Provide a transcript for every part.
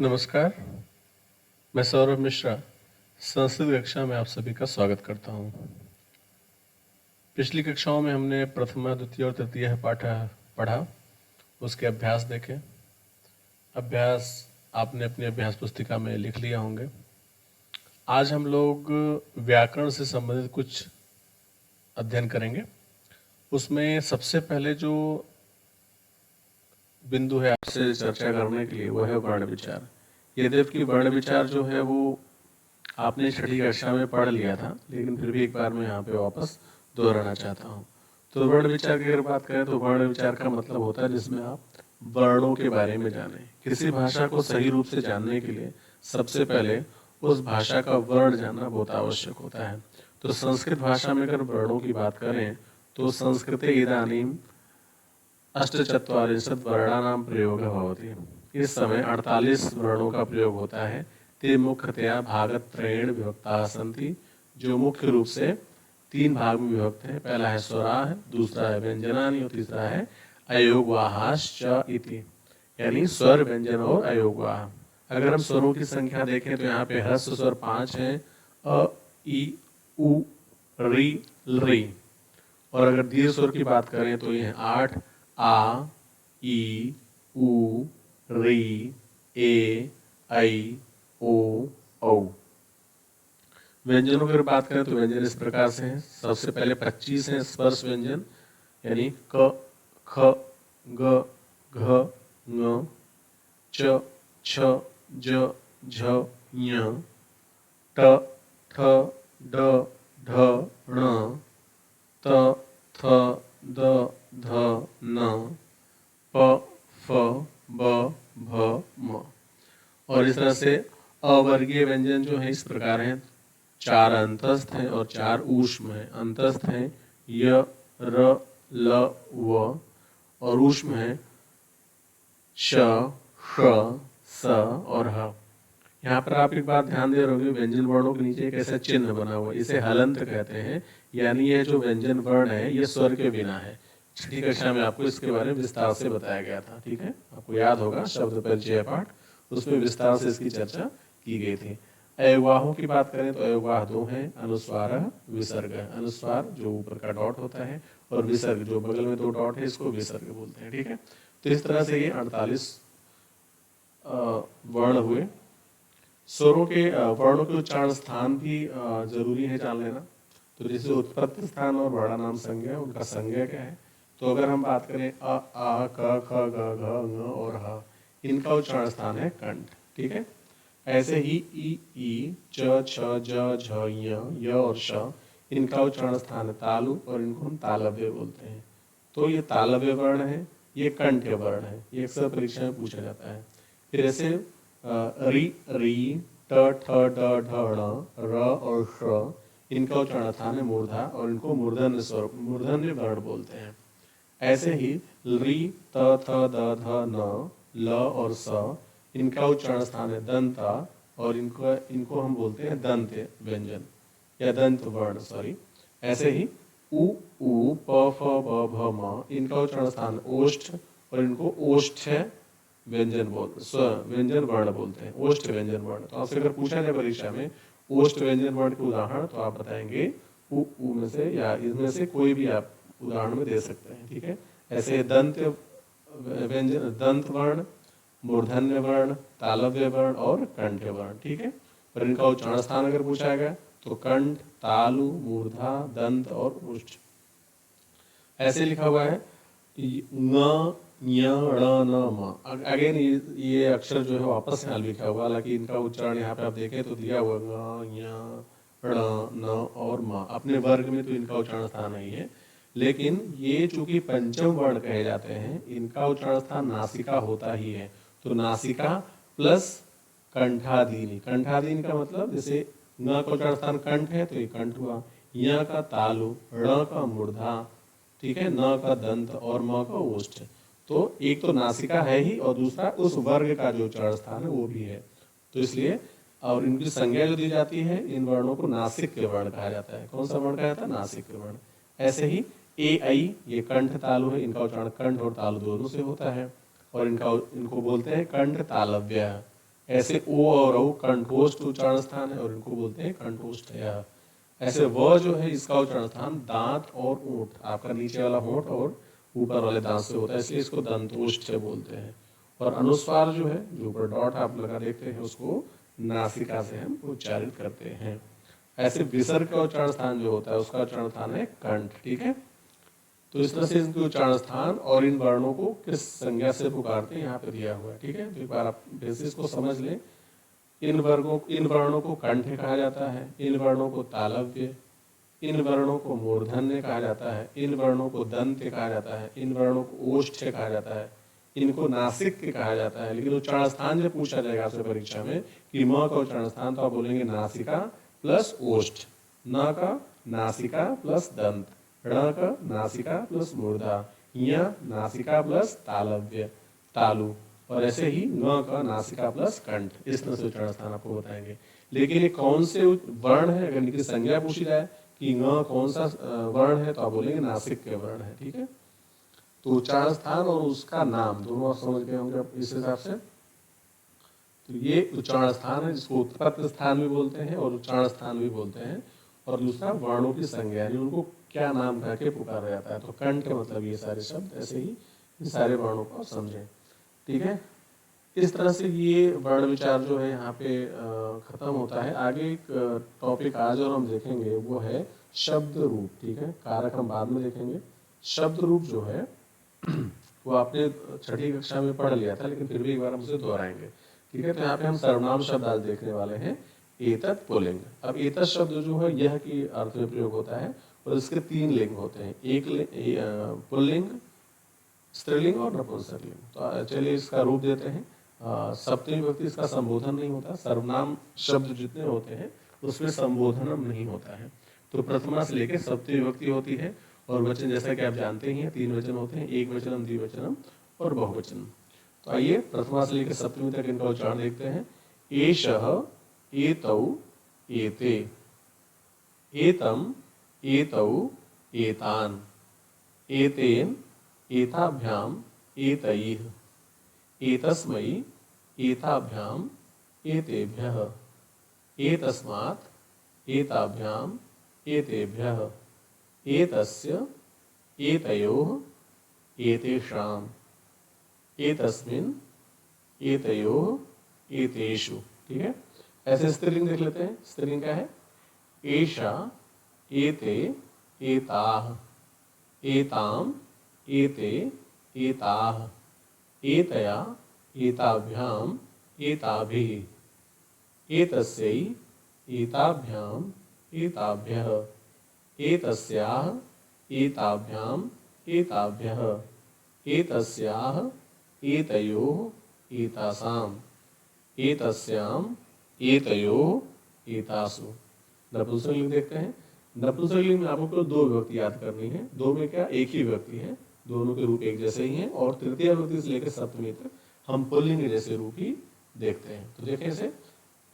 नमस्कार, मैं सौरभ मिश्रा संस्कृत कक्षा में आप सभी का स्वागत करता हूँ। पिछली कक्षाओं में हमने प्रथमा, द्वितीय और तृतीय पाठ पढ़ा, उसके अभ्यास देखे। अभ्यास आपने अपनी अभ्यास पुस्तिका में लिख लिया होंगे। आज हम लोग व्याकरण से संबंधित कुछ अध्ययन करेंगे। उसमें सबसे पहले जो बिंदु है आपसे चर्चा करने के लिए वो है वर्ण विचार। यद्यपि वर्ण विचार जो है वो आपने छठी कक्षा में पढ़ लिया था, लेकिन फिर भी एक बार मैं यहाँ पे वापस दोहराना चाहता हूँ। तो वर्ण विचार की अगर बात करें तो वर्ण विचार का मतलब होता है जिसमें आप वर्णों के बारे में जानें। किसी भाषा को सही रूप से जानने के लिए सबसे पहले उस भाषा का वर्ण जानना बहुत आवश्यक होता है। तो संस्कृत भाषा में अगर वर्णों की बात करें तो संस्कृते इदानीम अष्टचत्वारिंशत् वर्णानां प्रयोगः भवति। इस समय 48 वर्णों का प्रयोग होता है। ते मुख्यतया भागत्रयेण विभक्ताः सन्ति, जो मुख्य रूप से 3 भाग में विभक्त हैं। पहला है स्वराः, दूसरा है व्यंजनानि और तीसरा है अयोगवाहाश्च इति, यानी स्वर, व्यंजन और अयोगवाह। अगर हम स्वरों की संख्या देखें तो यहाँ पे ह्रस्व स्वर 5 हैं, अ, इ, उ, रि, लृ। और अगर दीर्घ स्वर की बात करें तो ये 8, आ, ई, उ, री, ए, ऐ, ओ, औ। व्यंजनों की अगर बात करें तो व्यंजन इस प्रकार से हैं। सबसे पहले 25 हैं स्पर्श व्यंजन, यानी क, ख, ग, घ, ङ, च, छ, ज, झ, ञ, ट, ठ, ड, ढ, ण, त, थ, द, ध, न, प, फ, ब, भ, म। और इस तरह से अवर्गीय व्यंजन जो है इस प्रकार हैं। 4 अंतस्थ हैं और 4 ऊष्म हैं। अंतस्थ हैं य, र, ल, व, और ऊष्म हैं श, श, स और ह। यहाँ पर आप एक बात ध्यान दे रहे होंगे, व्यंजन वर्णों के नीचे एक ऐसा चिन्ह बना हुआ है, इसे हलंत कहते हैं। यानी ये जो व्यंजन वर्ण है ये स्वर के बिना है। छठी कक्षा में आपको इसके बारे में विस्तार से बताया गया था, ठीक है, आपको याद होगा शब्द परिचय पाठ, उसमें विस्तार से इसकी चर्चा की गई थी। अयोगवाहों की बात करें तो अयोगवाह 2 हैं, अनुस्वार, विसर्ग। अनुस्वार जो ऊपर का डॉट होता है और विसर्ग जो बगल में 2 डॉट है, इसको विसर्ग बोलते हैं, ठीक है। तो इस तरह से ये 48 वर्ण हुए। स्वरों के वर्णों के उच्चारण स्थान भी जरूरी है जान लेना। तो जैसे उत्पत्ति स्थान और वर्णा नाम संज्ञा, उनका संज्ञा क्या है। तो अगर हम बात करें अ, आ, क, ख, ग, घ, ङ और ह, इनका उच्चारण स्थान है कंठ, ठीक है। ऐसे ही ई, च, छ, ज, झ, य और श, इनका उच्चारण स्थान है तालु और इनको हम तालव्य बोलते हैं। तो ये तालव्य वर्ण है, ये कंठ वर्ण है, ये अक्सर परीक्षा में पूछा जाता है। फिर ऐसे रि, री, ट, ठ, ड, ढ, ण, र और श, इनका उच्चारण स्थान है मूर्धा और इनको मूर्धन्य स्वर, मूर्धन्य वर्ण बोलते हैं। ऐसे ही रि, त, थ, द, ध, न, ल और स, इनका उच्चारण स्थान है दंता और इनको हम बोलते हैं दंत व्यंजन या दंत वर्ण, सॉरी। ऐसे ही उ, प, फ, ब, भ, म, इनका उच्चारण स्थान ओष्ठ और इनको ओष्ठ व्यंजन वर्ण बोलते हैं, ओष्ठ व्यंजन वर्ण। तो आपसे अगर पूछा जाए परीक्षा में ओष्ठ व्यंजन वर्ण के उदाहरण, तो आप बताएंगे उ में से या इनमें से कोई भी आप उदाहरण में दे सकते हैं, ठीक है। ऐसे दंत व्यंजन, दंत वर्ण, मूर्धन्य वर्ण, तालव्य वर्ण और कंठ वर्ण, ठीक है। और इनका उच्चारण स्थान अगर पूछा गया तो कंठ, तालु, मूर्धा, दंत और ओष्ठ। ऐसे लिखा हुआ है ङ, ञ, ण, न, म। अगेन ये अक्षर जो है वापस यहाँ लिखा हुआ, हालांकि इनका उच्चारण यहाँ पे आप देखें तो दिया हुआ ङ, ञ, ण, न और म। अपने वर्ग में तो इनका उच्चारण स्थान नहीं है, लेकिन ये चूंकि पंचम वर्ण कहे जाते हैं, इनका उच्चारण स्थान नासिका होता ही है। तो नासिका प्लस कंठादीनि। कंठादीनि का मतलब जैसे न का उच्चारण स्थान कंठ है तो ये कंठ हुआ, य का तालु, ण का मूर्धा, ठीक है, न का दंत और म का ओष्ठ। तो एक तो नासिका है ही और दूसरा उस वर्ग का जो उच्चारण स्थान है वो भी है। तो इसलिए और इनकी संज्ञा जो दी जाती है, इन वर्णों को नासिक के वर्ण कहा जाता है। कौन सा वर्ण कहा जाता है? नासिक के वर्ण। ऐसे ही ए, ऐ, ये कंठ तालु है, इनका उच्चारण कंठ और तालु दोनों से होता है और इनको बोलते हैं कंठ तालव्य। ऐसे ओ और औ कंठोष्ठ उच्चारण स्थान है और इनको बोलते हैं कंठोष्ठ। ऐसे व जो है इसका उच्चारण स्थान दांत और ओंठ, आपका नीचे वाला होंठ और ऊपर वाले दांत से होता है, इसलिए इसको दंतोष्ठ बोलते हैं। और अनुस्वार जो है, जो ऊपर डॉट आप लगा देखते हैं, उसको नासिका से हम उच्चारित करते हैं। ऐसे विसर्ग का उच्चारण स्थान जो होता है उसका उच्चारण स्थान है कंठ। ठीक है, तो इस तरह से इनके उच्चारण स्थान और इन वर्णों को किस संज्ञा से पुकारते हैं यहाँ पे दिया हुआ है। ठीक है, तो एक बार आप बेसिस को समझ लें। इन वर्णों को कंठ कहा जाता है, इन वर्णों को तालव्य, इन वर्णों को मूर्धन्य कहा जाता है, इन वर्णों को दंत्य कहा जाता है, इन वर्णों को ओष्ठ्य कहा जाता है, इनको नासिक कहा जाता है। लेकिन उच्चारण स्थान जब पूछा जाएगा आपसे परीक्षा में कि म का उच्चारण स्थान, तो आप बोलेंगे नासिका प्लस ओष्ठ, न का नासिका प्लस दंत, ण का नासिका प्लस मूर्धा, य नासिका प्लस तालव्य तालु, और ऐसे ही ङ का नासिका प्लस कंठ। इस तरह से उच्चारण स्थान आपको बताएंगे। लेकिन ये कौन से वर्ण है, अगर इनकी संज्ञा पूछी जाए कि ङ कौन सा वर्ण है, तो आप बोलेंगे नासिक के वर्ण है। ठीक है, तो उच्चारण स्थान और उसका नाम दोनों आप समझ गए होंगे इस हिसाब से। तो ये उच्चारण स्थान है, जिसको उत्पत्ति स्थान भी बोलते हैं और उच्चारण स्थान भी बोलते हैं। और दूसरा वर्णों की संज्ञा, यानी उनको क्या नाम कह के पुकारा जाता है। तो कंठ का मतलब ये सारे शब्द, ऐसे ही इन सारे वर्णों को समझें। ठीक है, इस तरह से ये वर्ण विचार जो है यहाँ पे खत्म होता है। आगे एक टॉपिक आज और हम देखेंगे वो है शब्द रूप। ठीक है, कारक हम बाद में देखेंगे। शब्द रूप जो है वो आपने छठी कक्षा में पढ़ लिया था, लेकिन फिर भी एक बार हम उसे दोहराएंगे। ठीक है, तो यहाँ पे हम सर्वनाम शब्द आज देखने वाले हैं। एतत् पुल्लिंग। अब एतत् शब्द जो है यह की अर्थ में प्रयोग होता है और इसके 3 लिंग होते हैं, एक पुल्लिंग, स्त्रीलिंग और नपुंसकलिंग। तो चलिए इसका रूप देते हैं। सप्तमी विभक्ति इसका संबोधन नहीं होता। सर्वनाम शब्द जितने होते हैं उसमें संबोधनम नहीं होता है। तो प्रथमा से लेकर सप्तमी विभक्ति होती है और वचन जैसा कि आप जानते ही हैं 3 वचन होते हैं, एक वचनम, द्विवचनम और बहुवचन। तो आइए प्रथमा से लेकर सप्तमी तक इनका उच्चारण देखते हैं। एषः, एतौ, एते, एतम, एतौ, एतान, एतेन, एताभ्याम, एतैः, एतस्मै, एताभ्याम, एतेभ्यः, एतस्मात्, एताभ्याम, एतेभ्यः, एतस्य, एतयोः, एतेषाम्, एतस्मिन्, एतयोः, एतेषु। ठीक है, ऐसे स्त्रीलिंग देख लेते हैं। स्त्रीलिंग क्या है? एषा, एते, एताः, एताम, एते, एताः, एतया, एताभ्याम, एताभिः, एतस्यै, एताभ्याम, एताभ्यः, एतस्याः, एताभ्याम, एताभ्यः, एतस्याः, एतयोः, एतासाम्, एतस्याम्, एतयोः, एतासु। नपुंसकलिंग देखते हैं। नपुंसकलिंग में आपको 2 विभक्ति याद करनी है। 2 में क्या, एक ही विभक्ति है, दोनों के रूप एक जैसे ही हैं। और तृतीय विभक्ति से लेकर सप्तमी तक हम पुल्लिंग जैसे रूप ही देखते हैं। तो देखें इसे,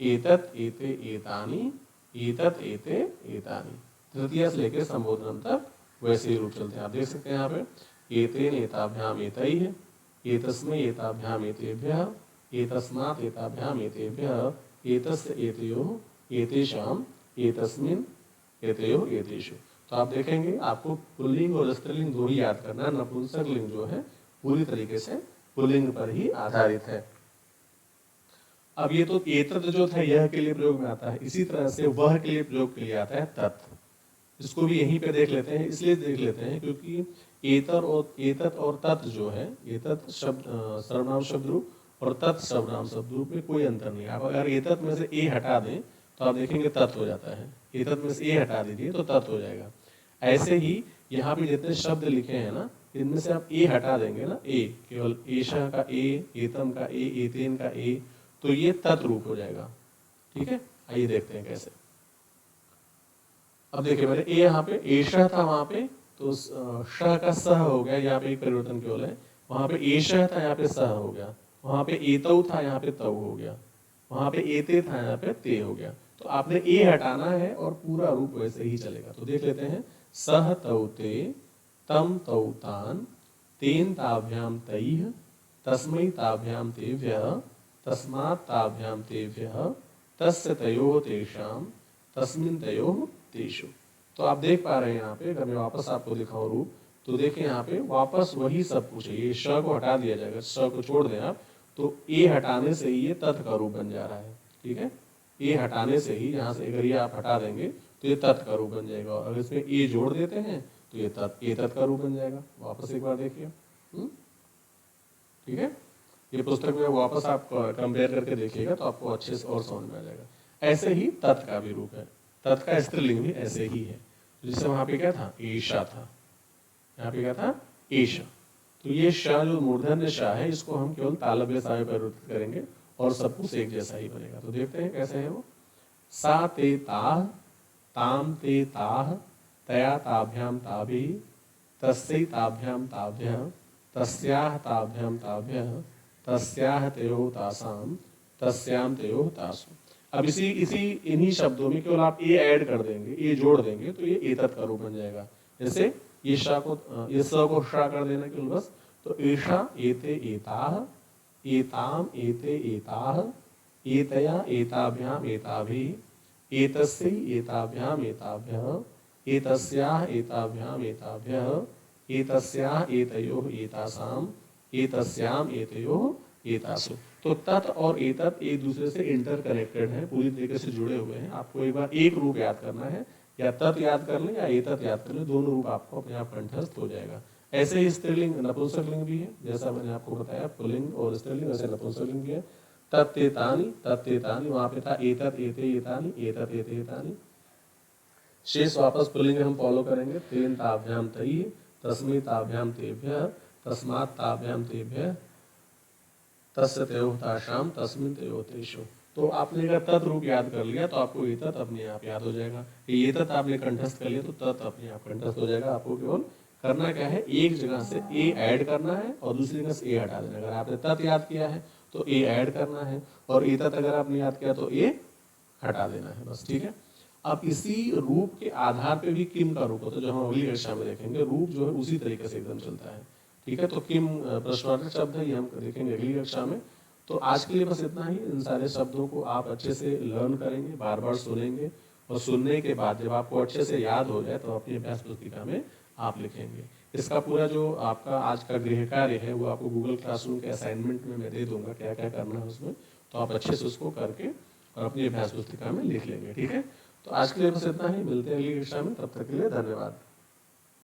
एतत्, एते, एतानि, एतत्, एते, एतानि। तृतीय से लेकर संबोधन तक वैसे ही रूप चलते हैं। आप देख सकते हैं यहाँ पे, एतेन, एताभ्याम, एतैः, एतस्मै, एताभ्याम, एतेभ्यः, एतस्मात्, एताभ्याम, एतेभ्यः, एतस्य, एतयोः, एतेषाम्, एतस्मिन्, एतयोः, एतेषु। तो आप देखेंगे आपको पुल्लिंग और स्त्रीलिंग 2 ही याद करना है। नपुंसकलिंग जो है पूरी तरीके से पुल्लिंग पर ही आधारित है। अब ये तो एतत् जो था यह के लिए प्रयोग में आता है, इसी तरह से वह के लिए प्रयोग के लिए आता है तत्। इसको भी यहीं पे देख लेते हैं, इसलिए देख लेते हैं क्योंकि एतत् और तत् जो है, एतत् शब्द सर्वनाम शब्द रूप और तत् सर्वनाम शब्द रूप में कोई अंतर नहीं है। आप अगर एतत् में से ए हटा दें तो आप देखेंगे तत् हो जाता है, एतत् में से ए हटा दीजिए तो तत् हो जाएगा। ऐसे ही यहाँ पे जितने शब्द लिखे हैं ना, इनमें से आप ए हटा देंगे ना, ए केवल एषः का ए, एतम का ए, एतेन का ए, तो ये तत् रूप हो जाएगा। ठीक है, आइए देखते हैं कैसे। अब देखिए मेरे ए यहाँ पे एषः था, वहां पे तो श का सह हो गया, यहाँ पे एक परिवर्तन केवल है। वहां पे एषः था, यहाँ पे सह हो गया। वहां पे एतौ था, यहाँ पे तौ हो गया। वहां पे एते था, यहाँ पे ते हो गया। तो आपने ए हटाना है और पूरा रूप वैसे ही चलेगा। तो देख लेते हैं, सह तौ ते, तम तौ तान, तेन ताभ्याम तैः, तस्मै ताभ्याम तेभ्यः, तस्मात् ताभ्याम तेभ्यः तस्य तयोः तेषां तस्मिन् तयोः तेषु। तो आप देख पा रहे हैं यहाँ पे, अगर मैं वापस आपको दिखाऊं रूप, तो देखिए यहाँ पे वापस वही सब कुछ है। ये श को हटा दिया जाएगा, श को छोड़ दें आप, तो ए हटाने से ही ये तत् का रूप बन जा रहा है। ठीक है, ए हटाने से ही, यहाँ से अगर ये आप हटा देंगे तो ये तत् का रूप बन जाएगा, और अगर इसमें ए जोड़ देते हैं तो ये तत् का रूप बन जाएगा। वापस एक बार देखिए। ठीक है, ये पुस्तक में वापस आप कंपेयर करके देखिएगा तो आपको अच्छे से और समझ में आ जाएगा। ऐसे ही तत् का भी रूप है, तत् का स्त्रीलिंग भी ऐसे ही है। जैसे वहां पे क्या था, ईशा था, यहाँ पे क्या था, ईशा। तो ये श जो मूर्धन्य श है, इसको हम केवल तालव्य सा में परिवर्तित करेंगे और सब कुछ एक जैसा ही बनेगा। तो देखते हैं कैसे है वो। सा ते ताः, ताम ते ताः, तया ताभ्याम ताभिः, तस्यै ताभ्याम ताभ्यः, तस्याः ताभ्याम ताभ्यः, तस्याः तयोः तासाम, तस्याम तयोः तासु। अब इसी इन्हीं शब्दों में केवल आप ए ऐड कर देंगे, ए जोड़ देंगे तो ये एतत् का रूप बन जाएगा। जैसे ये श को, ये स को श कर देना केवल बस, तो एषा एते एताः, एताम एते एताः, एतया एताभ्याम एताभिः, एतस्यै एताभ्याम एताभ्यः, एतस्याः एताभ्याम एताभ्यः, एतस्याः एतयोः एतासाम, एतस्याम एतयोः एतासु। तो तत् और एतत् एक दूसरे से इंटरकनेक्टेड है, पूरी तरीके से जुड़े हुए हैं। आपको एक बार एक रूप याद करना है, या तत् याद कर लें या एतत् याद कर लें, दोनों रूप आपको अपने आप कंठस्थ हो जाएगा। ऐसे ही स्त्रीलिंग नपुंसक लिंग भी है, जैसा मैंने आपको बताया पुल्लिंग और स्त्रीलिंग, वैसे नपुंसक लिंग भी है। तत्तेतानि, तत्तेतानि, वहां पे था एतत् एते एतानि, एतत् एते एतानि। शेष वापस पुल्लिंग हम फॉलो करेंगे। तेन ताभ्याम तैः, तस्मै ताभ्याम तेभ्यः, तस्मात् ताभ्याम तेभ्यः, तस्य तयोः तासाम, तस्मिन् तयोः तेषु। तो आपने अगर तत् रूप याद कर लिया तो आपको ये तत् अपने आप याद हो जाएगा। ये तत् आपने कंठस्थ कर लिया तो तत् अपने आप कंठस्थ हो जाएगा। आपको केवल करना क्या है, एक जगह से ए ऐड करना है और दूसरी जगह से ए हटा देना। अगर आपने तत् याद किया है तो ए ऐड करना है, और ए तत् अगर आपने याद किया तो ए हटा देना है, बस। ठीक है, अब इसी रूप के आधार पे भी किम का रूप होता है, जो हम अगली कक्षा में देखेंगे। रूप जो है उसी तरीके से एकदम चलता है। ठीक है, तो किम प्रश्नवाचक शब्द है, ये हम देखेंगे अगली कक्षा में। तो आज के लिए बस इतना ही। इन सारे शब्दों को आप अच्छे से लर्न करेंगे, बार बार सुनेंगे, और सुनने के बाद जब आपको अच्छे से याद हो जाए तो अपनी अभ्यास पुस्तिका में आप लिखेंगे। इसका पूरा जो आपका आज का गृह कार्य है वो आपको गूगल क्लासरूम के असाइनमेंट में मैं दे दूंगा, क्या क्या करना है उसमें। तो आप अच्छे से उसको करके और अपनी अभ्यास पुस्तिका में लिख लेंगे। ठीक है, तो आज के लिए बस इतना ही। मिलते हैं अगली कक्षा में, तब तक के लिए धन्यवाद।